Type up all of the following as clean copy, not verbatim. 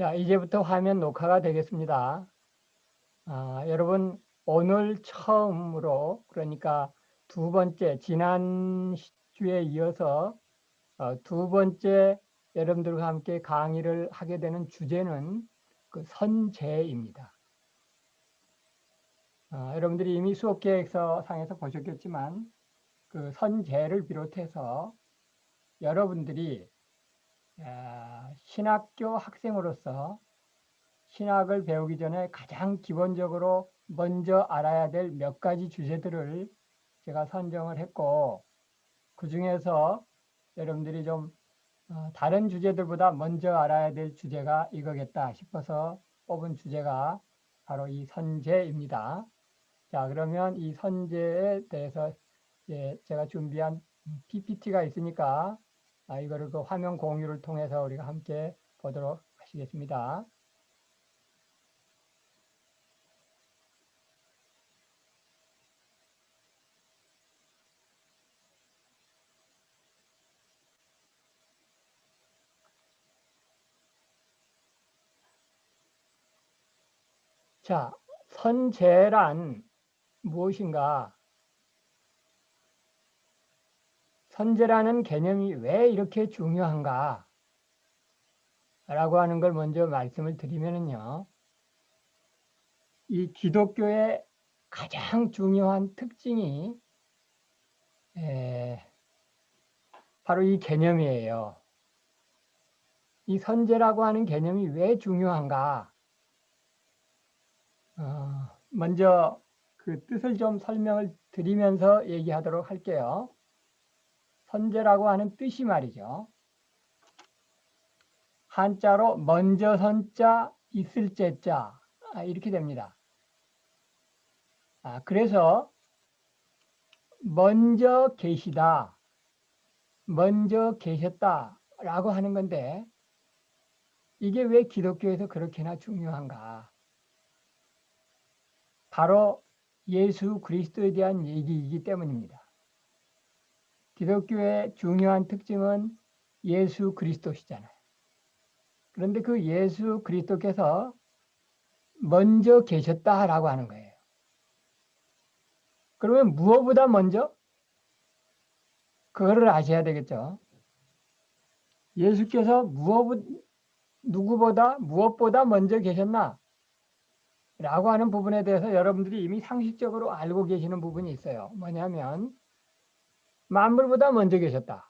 자, 이제부터 화면 녹화가 되겠습니다. 여러분, 오늘 처음으로, 그러니까 두 번째, 지난 주에 이어서 두 번째 여러분들과 함께 강의를 하게 되는 주제는 그 선제입니다. 여러분들이 이미 수업 계획서 상에서 보셨겠지만, 그 선제를 비롯해서 여러분들이 신학교 학생으로서 신학을 배우기 전에 가장 기본적으로 먼저 알아야 될 몇 가지 주제들을 제가 선정을 했고, 그 중에서 여러분들이 좀 다른 주제들보다 먼저 알아야 될 주제가 이거겠다 싶어서 뽑은 주제가 바로 이 선제입니다. 자, 그러면 이 선제에 대해서 제가 준비한 PPT가 있으니까 이거를 그 화면 공유를 통해서 우리가 함께 보도록 하시겠습니다. 자, 선제란 무엇인가? 선제라는 개념이 왜 이렇게 중요한가? 라고 하는 걸 먼저 말씀을 드리면요. 이 기독교의 가장 중요한 특징이 바로 이 개념이에요. 이 선제라고 하는 개념이 왜 중요한가? 먼저 그 뜻을 좀 설명을 드리면서 얘기하도록 할게요. 선제라고 하는 뜻이 말이죠. 한자로 먼저 선자, 있을 제자 이렇게 됩니다. 그래서 먼저 계시다, 먼저 계셨다라고 하는 건데 이게 왜 기독교에서 그렇게나 중요한가? 바로 예수 그리스도에 대한 얘기이기 때문입니다. 기독교의 중요한 특징은 예수 그리스도시잖아요. 그런데 그 예수 그리스도께서 먼저 계셨다라고 하는 거예요. 그러면 무엇보다 먼저? 그거를 아셔야 되겠죠. 예수께서 누구보다 무엇보다 먼저 계셨나? 라고 하는 부분에 대해서 여러분들이 이미 상식적으로 알고 계시는 부분이 있어요. 뭐냐면 만물보다 먼저 계셨다.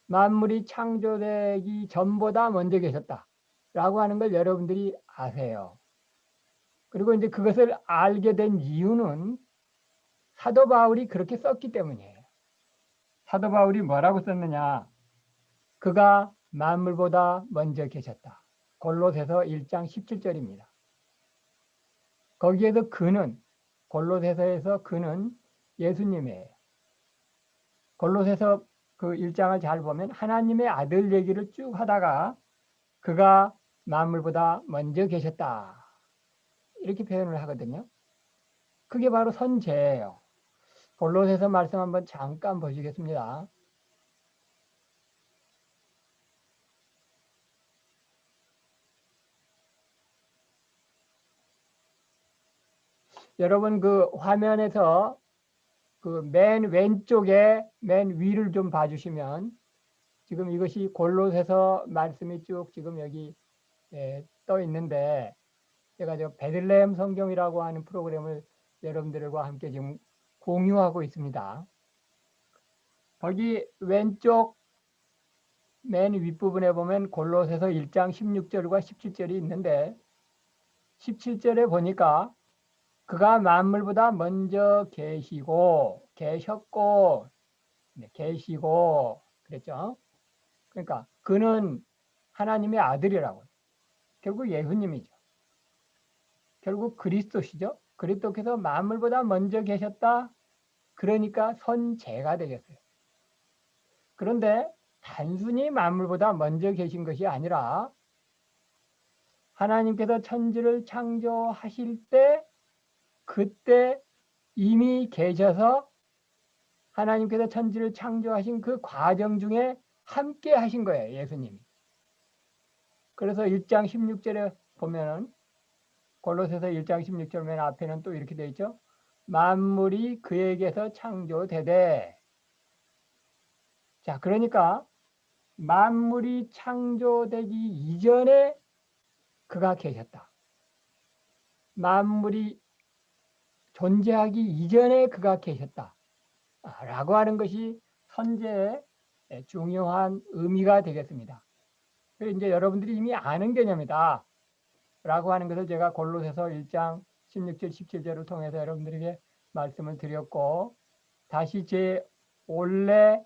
만물이 창조되기 전보다 먼저 계셨다. 라고 하는 걸 여러분들이 아세요. 그리고 이제 그것을 알게 된 이유는 사도 바울이 그렇게 썼기 때문이에요. 사도 바울이 뭐라고 썼느냐? 그가 만물보다 먼저 계셨다. 골로새서 1장 17절입니다. 거기에서 골로새서에서 그는 예수님이에요. 골로새서 그 1장을 잘 보면 하나님의 아들 얘기를 쭉 하다가 그가 만물보다 먼저 계셨다. 이렇게 표현을 하거든요. 그게 바로 선제예요. 골로새서 말씀 한번 잠깐 보시겠습니다. 여러분 그 화면에서 그 맨 왼쪽에 맨 위를 좀 봐주시면 지금 이것이 골로새서 말씀이 쭉 지금 여기 떠 있는데 제가 저 베들레헴 성경이라고 하는 프로그램을 여러분들과 함께 지금 공유하고 있습니다. 거기 왼쪽 맨 윗부분에 보면 골로새서 1장 16절과 17절이 있는데 17절에 보니까 그가 만물보다 먼저 계셨고 계시고 그랬죠. 그러니까 그는 하나님의 아들이라고. 결국 예수님이죠. 결국 그리스도시죠. 그리스도께서 만물보다 먼저 계셨다. 그러니까 선제가 되겠어요. 그런데 단순히 만물보다 먼저 계신 것이 아니라 하나님께서 천지를 창조하실 때 그때 이미 계셔서 하나님께서 천지를 창조하신 그 과정 중에 함께 하신 거예요. 예수님이. 그래서 1장 16절에 보면은 골로새서 1장 16절 맨 앞에는 또 이렇게 되어 있죠. 만물이 그에게서 창조되되. 자, 그러니까 만물이 창조되기 이전에 그가 계셨다. 만물이 존재하기 이전에 그가 계셨다. 라고 하는 것이 선제의 중요한 의미가 되겠습니다. 그래서 이제 여러분들이 이미 아는 개념이다. 라고 하는 것을 제가 골로새서 1장 16절, 17절을 통해서 여러분들에게 말씀을 드렸고, 다시 제 원래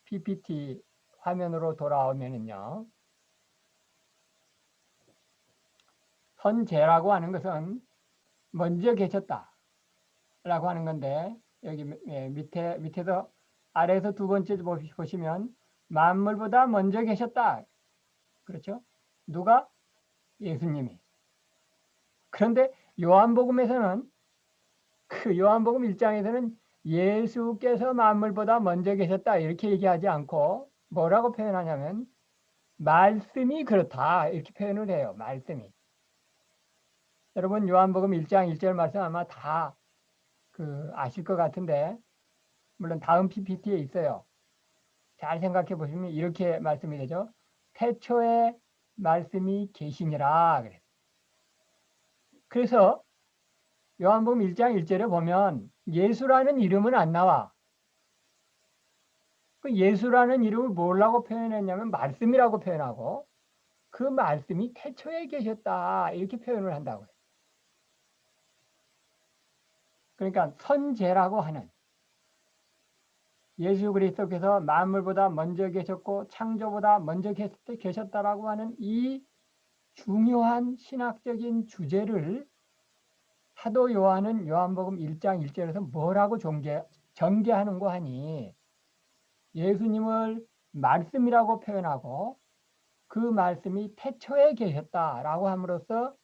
PPT 화면으로 돌아오면은요, 선제라고 하는 것은 먼저 계셨다 라고 하는 건데, 여기 밑에서 아래에서 두 번째 보시면 만물보다 먼저 계셨다. 그렇죠? 누가? 예수님이. 그런데 요한복음에서는 그 요한복음 1장에서는 예수께서 만물보다 먼저 계셨다 이렇게 얘기하지 않고 뭐라고 표현하냐면 말씀이 그렇다 이렇게 표현을 해요. 말씀이. 여러분 요한복음 1장 1절 말씀 아마 다 아실 것 같은데 물론 다음 PPT에 있어요. 잘 생각해 보시면 이렇게 말씀이 되죠. 태초에 말씀이 계시니라. 그래서 요한복음 1장 1절에 보면 예수라는 이름은 안 나와. 그 예수라는 이름을 뭐라고 표현했냐면 말씀이라고 표현하고 그 말씀이 태초에 계셨다 이렇게 표현을 한다고요. 그러니까 선제라고 하는 예수 그리스도께서 만물보다 먼저 계셨고 창조보다 먼저 계셨다라고 하는 이 중요한 신학적인 주제를 사도 요한은 요한복음 1장 1절에서 뭐라고 전개하는고 하니 예수님을 말씀이라고 표현하고 그 말씀이 태초에 계셨다라고 함으로써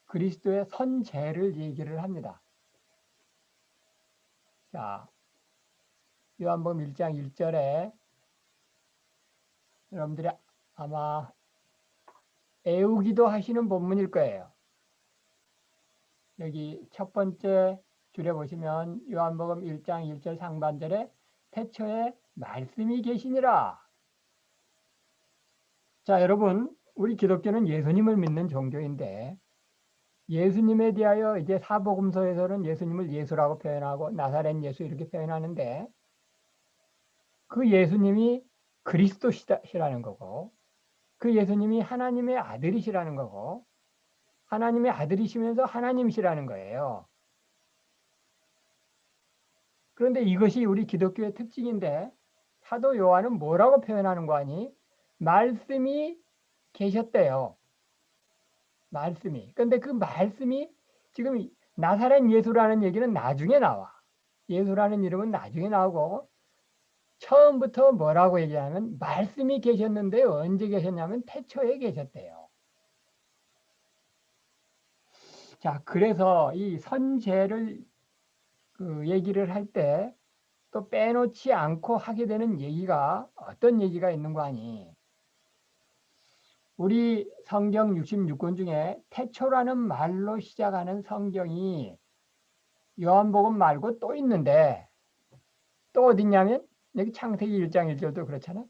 그리스도의 선제를 얘기를 합니다. 자, 요한복음 1장 1절에 여러분들이 아마 애우기도 하시는 본문일 거예요. 여기 첫 번째 줄에 보시면 요한복음 1장 1절 상반절에 태초에 말씀이 계시니라. 자, 여러분, 우리 기독교는 예수님을 믿는 종교인데 예수님에 대하여 이제 사복음서에서는 예수님을 예수라고 표현하고 나사렛 예수 이렇게 표현하는데 그 예수님이 그리스도시라는 거고 그 예수님이 하나님의 아들이시라는 거고 하나님의 아들이시면서 하나님이시라는 거예요. 그런데 이것이 우리 기독교의 특징인데 사도 요한은 뭐라고 표현하는 거 아니? 말씀이 계셨대요. 말씀이. 그런데 그 말씀이 지금 나사렛 예수라는 얘기는 나중에 나와. 예수라는 이름은 나중에 나오고 처음부터 뭐라고 얘기하면 말씀이 계셨는데 언제 계셨냐면 태초에 계셨대요. 자, 그래서 이 선제를 얘기를 할 때 또 빼놓지 않고 하게 되는 얘기가 어떤 얘기가 있는 거 아니? 우리 성경 66권 중에 태초라는 말로 시작하는 성경이 요한복음 말고 또 있는데 또 어딨냐면 여기 창세기 1장 1절도 그렇잖아.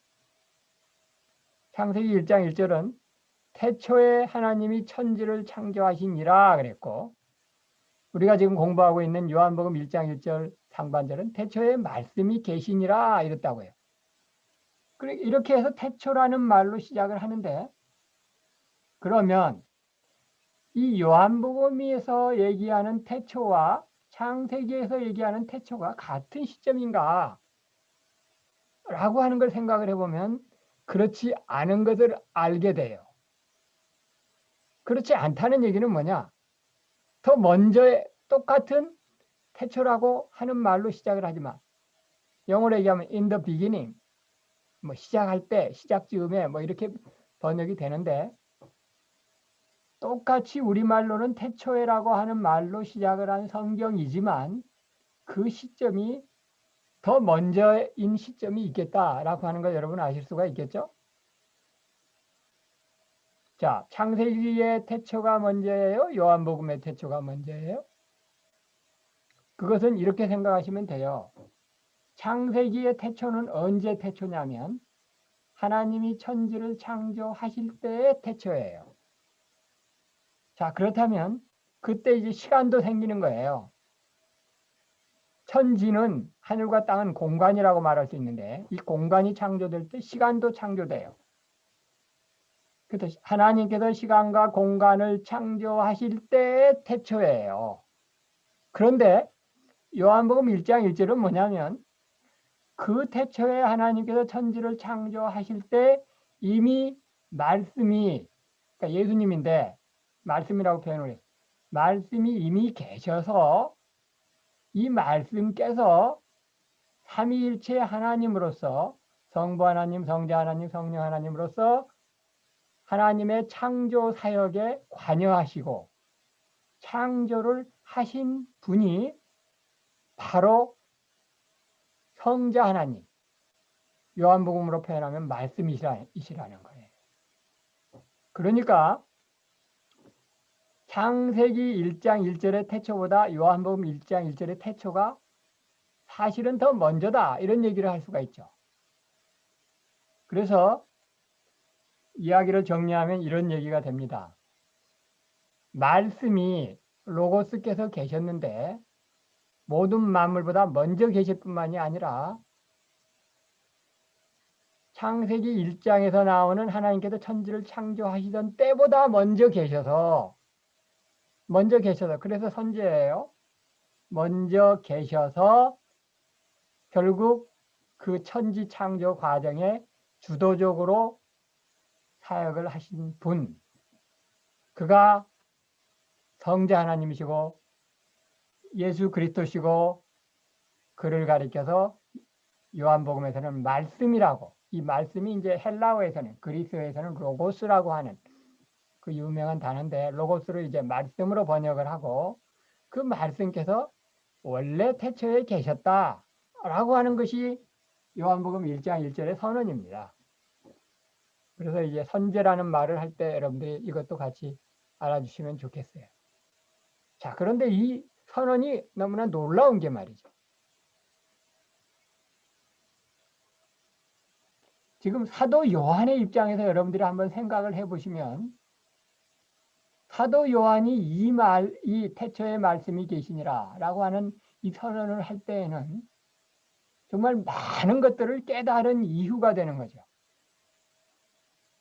창세기 1장 1절은 태초에 하나님이 천지를 창조하시니라 그랬고 우리가 지금 공부하고 있는 요한복음 1장 1절 상반절은 태초에 말씀이 계시니라 이랬다고요. 이렇게 해서 태초라는 말로 시작을 하는데 그러면 이 요한복음에서 얘기하는 태초와 창세기에서 얘기하는 태초가 같은 시점인가? 라고 하는 걸 생각을 해보면 그렇지 않은 것을 알게 돼요. 그렇지 않다는 얘기는 뭐냐? 더 먼저 똑같은 태초라고 하는 말로 시작을 하지만 영어로 얘기하면 in the beginning 뭐 시작할 때, 시작 즈음에 뭐 이렇게 번역이 되는데 똑같이 우리말로는 태초에라고 하는 말로 시작을 한 성경이지만 그 시점이 더 먼저인 시점이 있겠다라고 하는 걸 여러분 아실 수가 있겠죠? 자, 창세기의 태초가 먼저예요? 요한복음의 태초가 먼저예요? 그것은 이렇게 생각하시면 돼요. 창세기의 태초는 언제 태초냐면 하나님이 천지를 창조하실 때의 태초예요. 자, 그렇다면 그때 이제 시간도 생기는 거예요. 천지는 하늘과 땅은 공간이라고 말할 수 있는데 이 공간이 창조될 때 시간도 창조돼요. 그래서 하나님께서 시간과 공간을 창조하실 때의 태초예요. 그런데 요한복음 1장 1절은 뭐냐면 그 태초에 하나님께서 천지를 창조하실 때 이미 말씀이, 그러니까 예수님인데 말씀이라고 표현을 해요. 말씀이 이미 계셔서 이 말씀께서 삼위일체 하나님으로서 성부 하나님, 성자 하나님, 성령 하나님으로서 하나님의 창조 사역에 관여하시고 창조를 하신 분이 바로 성자 하나님, 요한복음으로 표현하면 말씀이시라는 거예요. 그러니까 창세기 1장 1절의 태초보다 요한복음 1장 1절의 태초가 사실은 더 먼저다 이런 얘기를 할 수가 있죠. 그래서 이야기를 정리하면 이런 얘기가 됩니다. 말씀이 로고스께서 계셨는데 모든 만물보다 먼저 계실 뿐만이 아니라 창세기 1장에서 나오는 하나님께서 천지를 창조하시던 때보다 먼저 계셔서 그래서 선지예요. 먼저 계셔서 결국 그 천지 창조 과정에 주도적으로 사역을 하신 분, 그가 성자 하나님이시고 예수 그리스도시고 그를 가리켜서 요한복음에서는 말씀이라고, 이 말씀이 이제 헬라어에서는, 그리스어에서는 로고스라고 하는 그 유명한 단어인데 로고스를 이제 말씀으로 번역을 하고 그 말씀께서 원래 태초에 계셨다라고 하는 것이 요한복음 1장 1절의 선언입니다. 그래서 이제 선제라는 말을 할 때 여러분들이 이것도 같이 알아주시면 좋겠어요. 자, 그런데 이 선언이 너무나 놀라운 게 말이죠. 지금 사도 요한의 입장에서 여러분들이 한번 생각을 해보시면 사도 요한이 이 태초의 말씀이 계시니라 라고 하는 이 선언을 할 때에는 정말 많은 것들을 깨달은 이유가 되는 거죠.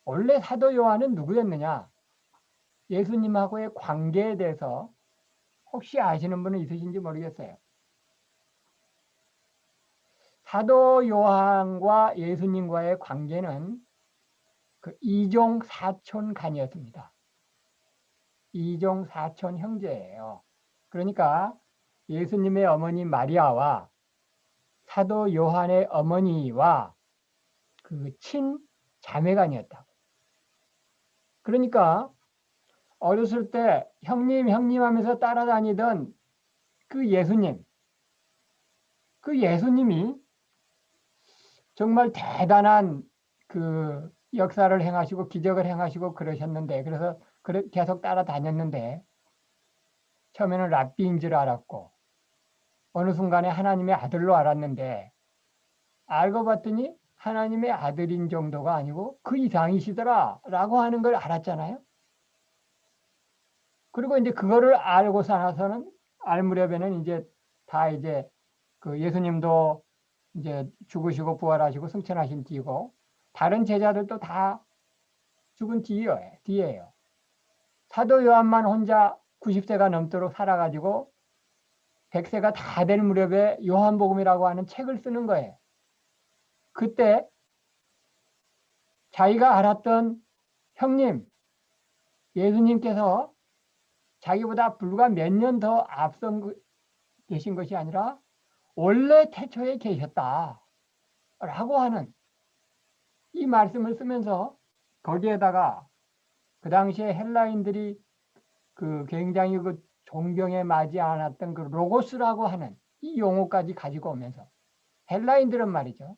원래 사도 요한은 누구였느냐? 예수님하고의 관계에 대해서 혹시 아시는 분은 있으신지 모르겠어요. 사도 요한과 예수님과의 관계는 그 이종 사촌 간이었습니다. 이종 사촌 형제예요. 그러니까 예수님의 어머니 마리아와 사도 요한의 어머니와 그 친자매간이었다고. 그러니까 어렸을 때 형님 하면서 따라다니던 그 예수님이 정말 대단한 그 역사를 행하시고 기적을 행하시고 그러셨는데 그래서 계속 따라다녔는데 처음에는 랍비인 줄 알았고 어느 순간에 하나님의 아들로 알았는데 알고 봤더니 하나님의 아들인 정도가 아니고 그 이상이시더라 라고 하는 걸 알았잖아요. 그리고 이제 그거를 알고서 나서는 알 무렵에는 이제 다 이제 그 예수님도 이제 죽으시고 부활하시고 승천하신 뒤고 다른 제자들도 다 죽은 뒤에요. 사도 요한만 혼자 90세가 넘도록 살아가지고 100세가 다 될 무렵에 요한복음이라고 하는 책을 쓰는 거예요. 그때 자기가 알았던 형님, 예수님께서 자기보다 불과 몇 년 더 앞선 계신 것이 아니라 원래 태초에 계셨다 라고 하는 이 말씀을 쓰면서 거기에다가 그 당시에 헬라인들이 그 굉장히 그 존경에 맞지 않았던 그 로고스라고 하는 이 용어까지 가지고 오면서 헬라인들은 말이죠.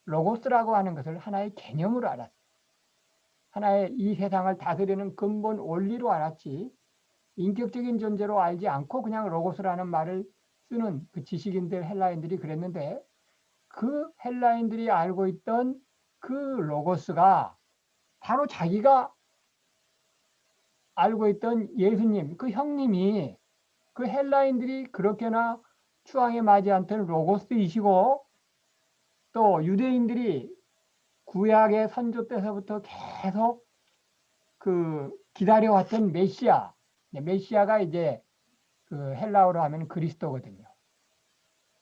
로고스라고 하는 것을 하나의 개념으로 알았어요. 하나의 이 세상을 다스리는 근본 원리로 알았지, 인격적인 존재로 알지 않고 그냥 로고스라는 말을 쓰는 그 지식인들, 헬라인들이 그랬는데, 그 헬라인들이 알고 있던 그 로고스가 바로 자기가 알고 있던 예수님, 그 형님이, 그 헬라인들이 그렇게나 추앙에 맞지 않던 로고스이시고, 또 유대인들이 구약의 선조 때서부터 계속 그 기다려왔던 메시아, 메시아가 이제 그 헬라어로 하면 그리스도거든요.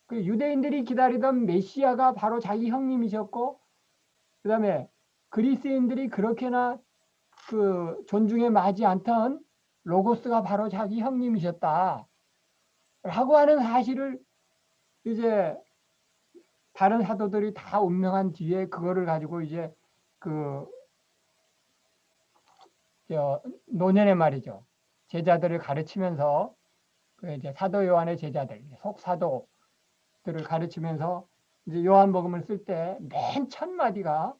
그 유대인들이 기다리던 메시아가 바로 자기 형님이셨고, 그 다음에 그리스인들이 그렇게나 그 존중에 맞지 않던 로고스가 바로 자기 형님이셨다. 라고 하는 사실을 이제 다른 사도들이 다 운명한 뒤에 그거를 가지고 이제 그, 노년에 말이죠. 제자들을 가르치면서 그 이제 사도 요한의 제자들, 속사도들을 가르치면서 이제 요한복음을 쓸 때 맨 첫 마디가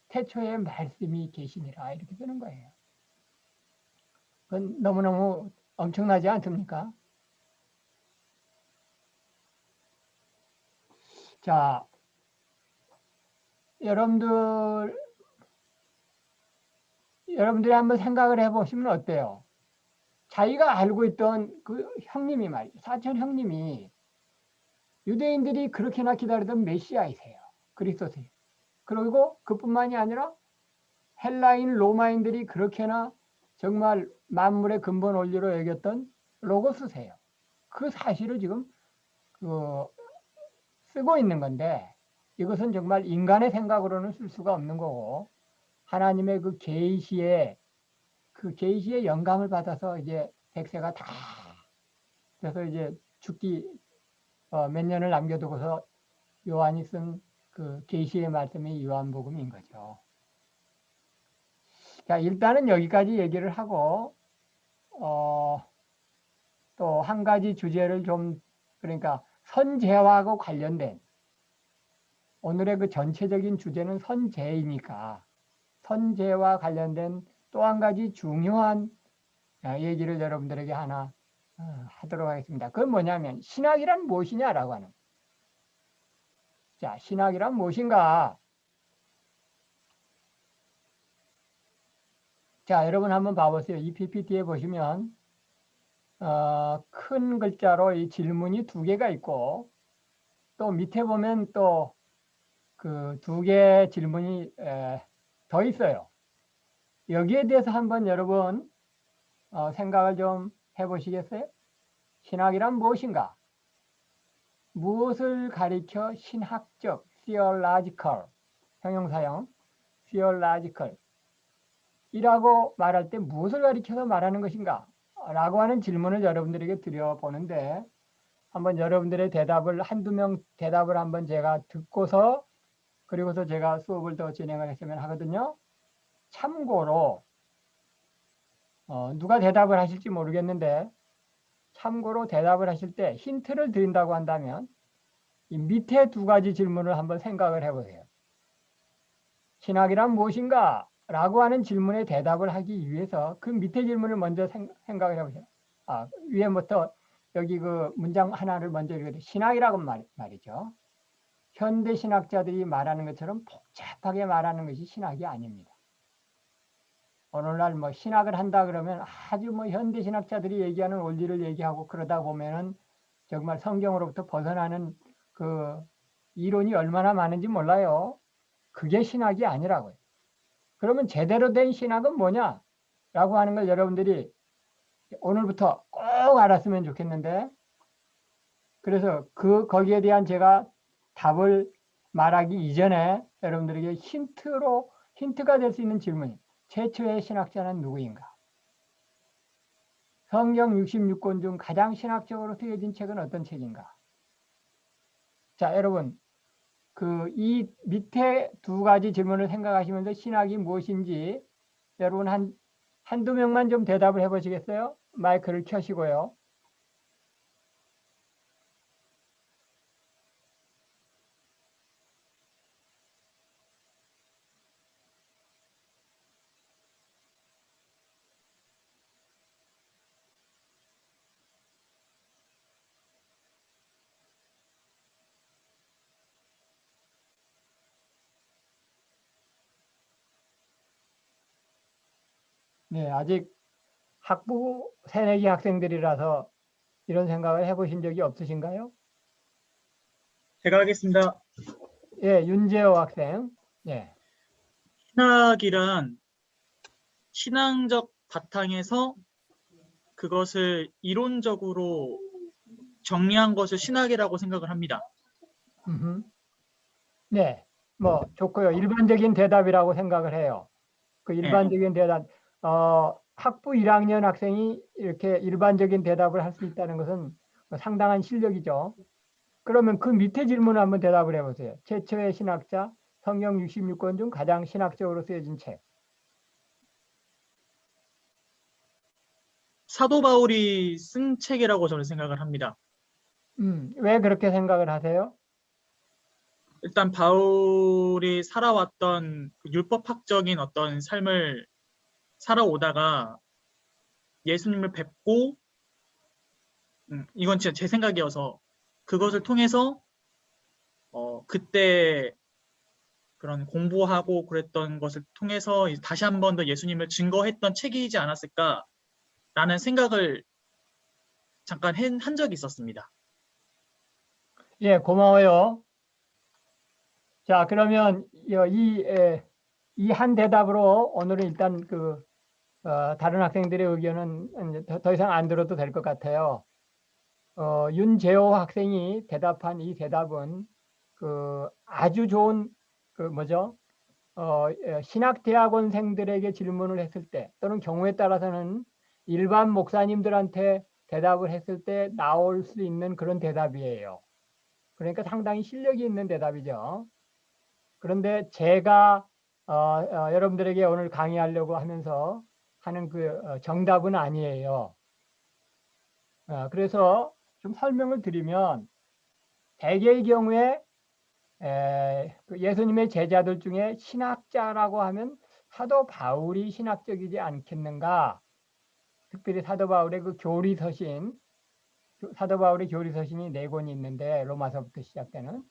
태초에 말씀이 계시니라 이렇게 쓰는 거예요. 그건 너무너무 엄청나지 않습니까? 자, 여러분들이 한번 생각을 해보시면 어때요? 자기가 알고 있던 그 형님이 말이죠. 사촌 형님이 유대인들이 그렇게나 기다리던 메시아이세요. 그리스도세요. 그리고 그뿐만이 아니라 헬라인, 로마인들이 그렇게나 정말 만물의 근본 원리로 여겼던 로고스세요. 그 사실을 지금 그 쓰고 있는 건데, 이것은 정말 인간의 생각으로는 쓸 수가 없는 거고, 하나님의 그 계시의 영감을 받아서 이제 백세가 다, 그래서 이제 죽기 몇 년을 남겨두고서 요한이 쓴 그 계시의 말씀이 요한복음인 거죠. 자, 일단은 여기까지 얘기를 하고, 또 한 가지 주제를 좀, 그러니까 선제하고 관련된, 오늘의 그 전체적인 주제는 선제이니까 선제와 관련된 또 한 가지 중요한 얘기를 여러분들에게 하나 하도록 하겠습니다. 그건 뭐냐면 신학이란 무엇이냐라고 하는. 자, 신학이란 무엇인가? 자, 여러분 한번 봐보세요. 이 PPT에 보시면 큰 글자로 이 질문이 두 개가 있고, 또 밑에 보면 또 그 두 개의 질문이 더 있어요. 여기에 대해서 한번 여러분 생각을 좀 해보시겠어요? 신학이란 무엇인가? 무엇을 가리켜 신학적, theological, 형용사형, theological 이라고 말할 때 무엇을 가리켜서 말하는 것인가? 라고 하는 질문을 여러분들에게 드려보는데, 한번 여러분들의 대답을, 한두 명 대답을 한번 제가 듣고서, 그리고서 제가 수업을 더 진행을 했으면 하거든요. 참고로, 누가 대답을 하실지 모르겠는데, 참고로 대답을 하실 때 힌트를 드린다고 한다면, 이 밑에 두 가지 질문을 한번 생각을 해보세요. 신학이란 무엇인가? 라고 하는 질문에 대답을 하기 위해서 그 밑에 질문을 먼저 생각을 해보세요. 위에부터 여기 그 문장 하나를 먼저 읽어도 신학이라고 말이죠. 현대 신학자들이 말하는 것처럼 복잡하게 말하는 것이 신학이 아닙니다. 오늘날 뭐 신학을 한다 그러면 아주 뭐 현대 신학자들이 얘기하는 원리를 얘기하고 그러다 보면은 정말 성경으로부터 벗어나는 그 이론이 얼마나 많은지 몰라요. 그게 신학이 아니라고요. 그러면 제대로 된 신학은 뭐냐? 라고 하는 걸 여러분들이 오늘부터 꼭 알았으면 좋겠는데, 그래서 거기에 대한 제가 답을 말하기 이전에 여러분들에게 힌트가 될 수 있는 질문이, 최초의 신학자는 누구인가? 성경 66권 중 가장 신학적으로 쓰여진 책은 어떤 책인가? 자, 여러분, 이 밑에 두 가지 질문을 생각하시면서 신학이 무엇인지 여러분 한두 명만 좀 대답을 해보시겠어요? 마이크를 켜시고요. 네, 아직 학부 새내기 학생들이라서 이런 생각을 해보신 적이 없으신가요? 제가 하겠습니다. 예, 윤재호 학생. 예. 신학이란 신앙적 바탕에서 그것을 이론적으로 정리한 것을 신학이라고 생각을 합니다. 음흠. 네, 뭐 좋고요. 일반적인 대답이라고 생각을 해요. 그 예, 일반적인 대답, 학부 1학년 학생이 이렇게 일반적인 대답을 할 수 있다는 것은 상당한 실력이죠. 그러면 그 밑에 질문 한번 대답을 해보세요. 최초의 신학자, 성경 66권 중 가장 신학적으로 쓰여진 책. 사도 바울이 쓴 책이라고 저는 생각을 합니다. 왜 그렇게 생각을 하세요? 일단 바울이 살아왔던 그 율법학적인 어떤 삶을 살아오다가 예수님을 뵙고 이건 진짜 제 생각이어서 그것을 통해서 그때 그런 공부하고 그랬던 것을 통해서 다시 한 번 더 예수님을 증거했던 책이지 않았을까라는 생각을 잠깐 한 적이 있었습니다. 예, 고마워요. 자, 그러면 이 한 대답으로 오늘은 일단 다른 학생들의 의견은 이제 더 이상 안 들어도 될 것 같아요. 윤재호 학생이 대답한 이 대답은 아주 좋은 뭐죠? 신학대학원생들에게 질문을 했을 때 또는 경우에 따라서는 일반 목사님들한테 대답을 했을 때 나올 수 있는 그런 대답이에요. 그러니까 상당히 실력이 있는 대답이죠. 그런데 제가 여러분들에게 오늘 강의하려고 하면서 하는 정답은 아니에요. 그래서 좀 설명을 드리면 대개의 경우에 그 예수님의 제자들 중에 신학자라고 하면 사도 바울이 신학적이지 않겠는가? 특별히 사도 바울의 사도 바울의 교리서신이 4권이 있는데 로마서부터 시작되는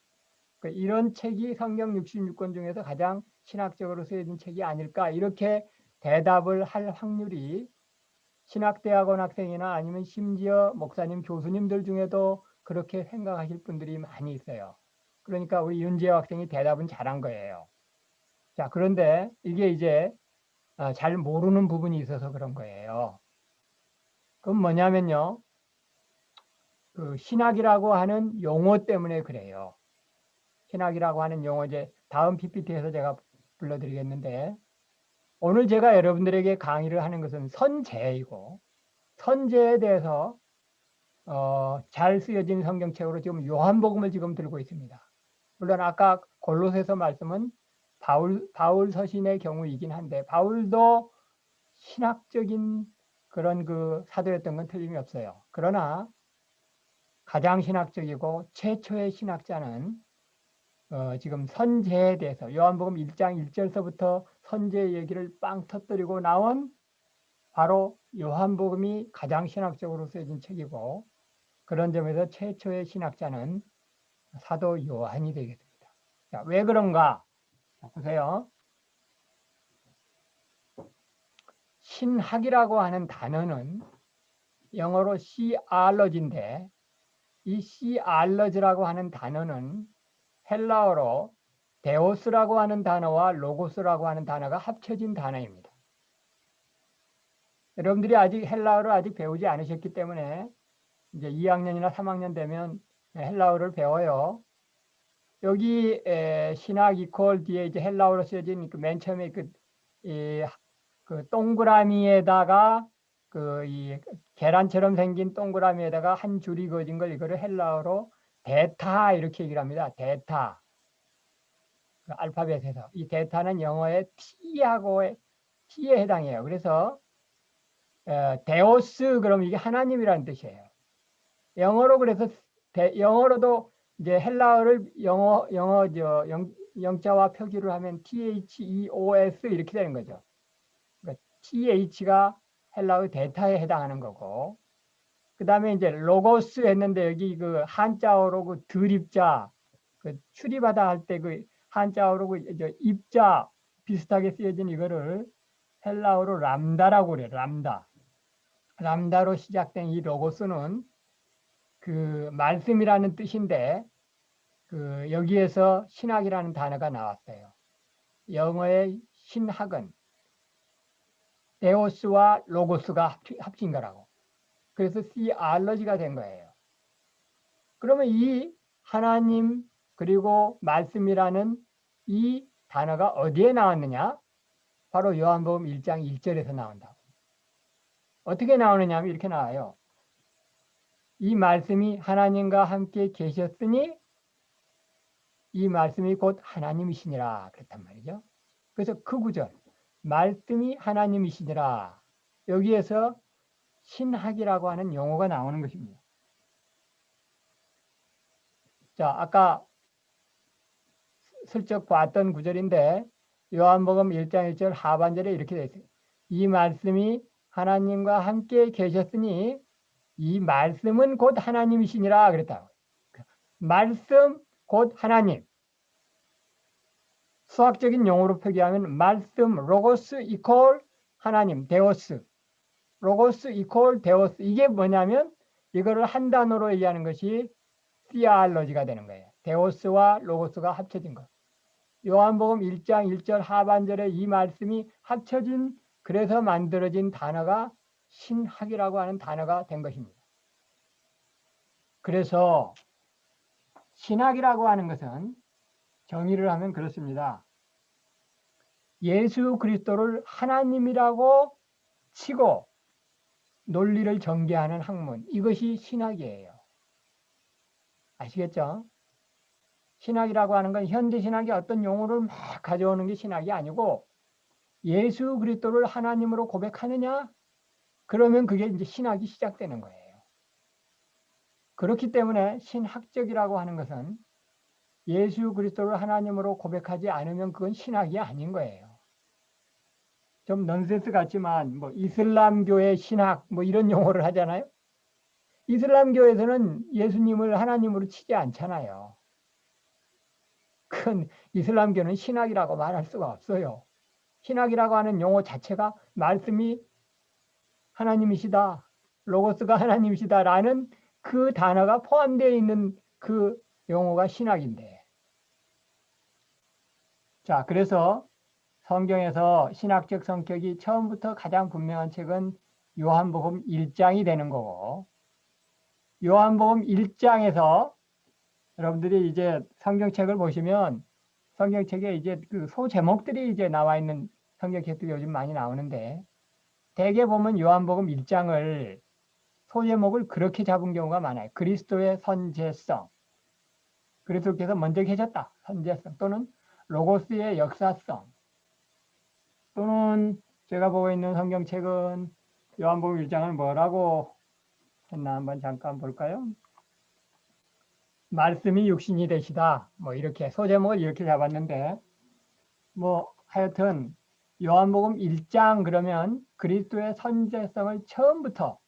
이런 책이 성경 66권 중에서 가장 신학적으로 쓰여진 책이 아닐까? 이렇게 대답을 할 확률이 신학대학원 학생이나 아니면 심지어 목사님, 교수님들 중에도 그렇게 생각하실 분들이 많이 있어요. 그러니까 우리 윤재호 학생이 대답은 잘한 거예요. 자, 그런데 이게 이제 잘 모르는 부분이 있어서 그런 거예요. 그건 뭐냐면요. 그 신학이라고 하는 용어 때문에 그래요. 신학이라고 하는 용어 이제 다음 PPT에서 제가 불러드리겠는데 오늘 제가 여러분들에게 강의를 하는 것은 선제이고 선제에 대해서 잘 쓰여진 성경책으로 지금 요한복음을 지금 들고 있습니다. 물론 아까 골로새서 말씀은 바울 서신의 경우이긴 한데 바울도 신학적인 그런 사도였던 건 틀림이 없어요. 그러나 가장 신학적이고 최초의 신학자는 지금 선제에 대해서 요한복음 1장 1절서부터 선제 얘기를 빵 터뜨리고 나온 바로 요한복음이 가장 신학적으로 쓰여진 책이고 그런 점에서 최초의 신학자는 사도 요한이 되겠습니다. 자, 왜 그런가? 자, 보세요. 신학이라고 하는 단어는 영어로 씨알러지인데 이 씨알러지라고 하는 단어는 헬라어로 데오스라고 하는 단어와 로고스라고 하는 단어가 합쳐진 단어입니다. 여러분들이 아직 헬라어를 아직 배우지 않으셨기 때문에 이제 2학년이나 3학년 되면 헬라어를 배워요. 여기 신학 이퀄 뒤에 이제 헬라어로 쓰여진 맨 처음에 그 동그라미에다가 이 계란처럼 생긴 동그라미에다가 한 줄이 그어진 걸 이거를 헬라어로 데타 이렇게 얘기를 합니다. 데타. 그 알파벳에서 이 데타는 영어의 T에 해당해요. 그래서 데오스 그럼 이게 하나님이라는 뜻이에요. 영어로 그래서 영어로도 이제 헬라어를 영자와 표기를 하면 THEOS 이렇게 되는 거죠. 그러니까 TH가 헬라어 데이터에 해당하는 거고, 그 다음에 이제 로고스 했는데 여기 그 한자어로 그 드립자, 그 출입하다 할 때 그 한자어로 그 이제 입자 비슷하게 쓰여진 이거를 헬라어로 람다라고 그래요. 람다. 람다로 시작된 이 로고스는 그 말씀이라는 뜻인데 그 여기에서 신학이라는 단어가 나왔어요. 영어의 신학은 데오스와 로고스가 합친 거라고. 그래서 theology가 된 거예요. 그러면 이 하나님 그리고 말씀이라는 이 단어가 어디에 나왔느냐? 바로 요한복음 1장 1절에서 나온다고. 어떻게 나오느냐 하면 이렇게 나와요. 이 말씀이 하나님과 함께 계셨으니 이 말씀이 곧 하나님이시니라 그랬단 말이죠. 그래서 그 구절 말씀이 하나님이시니라 여기에서 신학이라고 하는 용어가 나오는 것입니다. 자, 아까 슬쩍 봤던 구절인데 요한복음 1장 1절 하반절에 이렇게 되어 있어요. 이 말씀이 하나님과 함께 계셨으니 이 말씀은 곧 하나님이시니라 그랬다고. 말씀 곧 하나님. 수학적인 용어로 표기하면 말씀 로고스 이퀄 하나님 데오스. 로고스 이퀄 데오스. 이게 뭐냐면 이거를 한 단어로 얘기하는 것이 theology가 되는 거예요. 데오스와 로고스가 합쳐진 것. 요한복음 1장 1절 하반절에 이 말씀이 합쳐진 그래서 만들어진 단어가 신학이라고 하는 단어가 된 것입니다. 그래서 신학이라고 하는 것은 정의를 하면 그렇습니다. 예수 그리스도를 하나님이라고 치고 논리를 전개하는 학문. 이것이 신학이에요. 아시겠죠? 신학이라고 하는 건 현대 신학의 어떤 용어를 막 가져오는 게 신학이 아니고 예수 그리스도를 하나님으로 고백하느냐? 그러면 그게 이제 신학이 시작되는 거예요. 그렇기 때문에 신학적이라고 하는 것은 예수 그리스도를 하나님으로 고백하지 않으면 그건 신학이 아닌 거예요. 좀 넌센스 같지만 뭐 이슬람교의 신학 뭐 이런 용어를 하잖아요. 이슬람교에서는 예수님을 하나님으로 치지 않잖아요. 그건 이슬람교는 신학이라고 말할 수가 없어요. 신학이라고 하는 용어 자체가 말씀이 하나님이시다, 로고스가 하나님이시다라는 그 단어가 포함되어 있는 그 용어가 신학인데. 자, 그래서 성경에서 신학적 성격이 처음부터 가장 분명한 책은 요한복음 1장이 되는 거고, 요한복음 1장에서 여러분들이 이제 성경책을 보시면 성경책에 이제 그 소제목들이 이제 나와 있는 성경책들이 요즘 많이 나오는데, 대개 보면 요한복음 1장을 소제목을 그렇게 잡은 경우가 많아요. 그리스도의 선제성. 그리스도께서 먼저 계셨다. 선제성. 또는 로고스의 역사성. 또는 제가 보고 있는 성경책은 요한복음 1장을 뭐라고 했나 한번 잠깐 볼까요? 말씀이 육신이 되시다. 뭐 이렇게 소제목을 이렇게 잡았는데 뭐 하여튼 요한복음 1장 그러면 그리스도의 선제성을 처음부터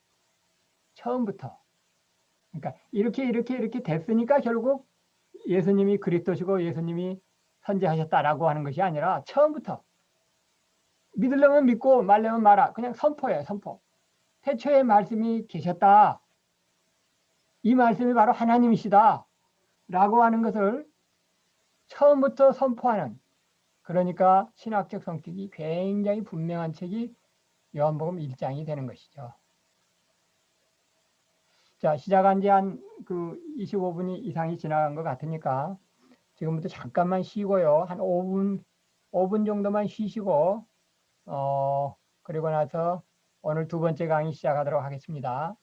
그러니까 이렇게 됐으니까 결국 예수님이 그리스도시고 예수님이 선제하셨다라고 하는 것이 아니라 처음부터 믿으려면 믿고 말려면 말아. 그냥 선포예요. 선포. 태초에 말씀이 계셨다. 이 말씀이 바로 하나님이시다. 라고 하는 것을 처음부터 선포하는, 그러니까 신학적 성격이 굉장히 분명한 책이 요한복음 1장이 되는 것이죠. 자, 시작한 지 한 그 25분이 이상이 지나간 것 같으니까 지금부터 잠깐만 쉬고요. 한 5분 정도만 쉬시고, 그리고 나서 오늘 두 번째 강의 시작하도록 하겠습니다.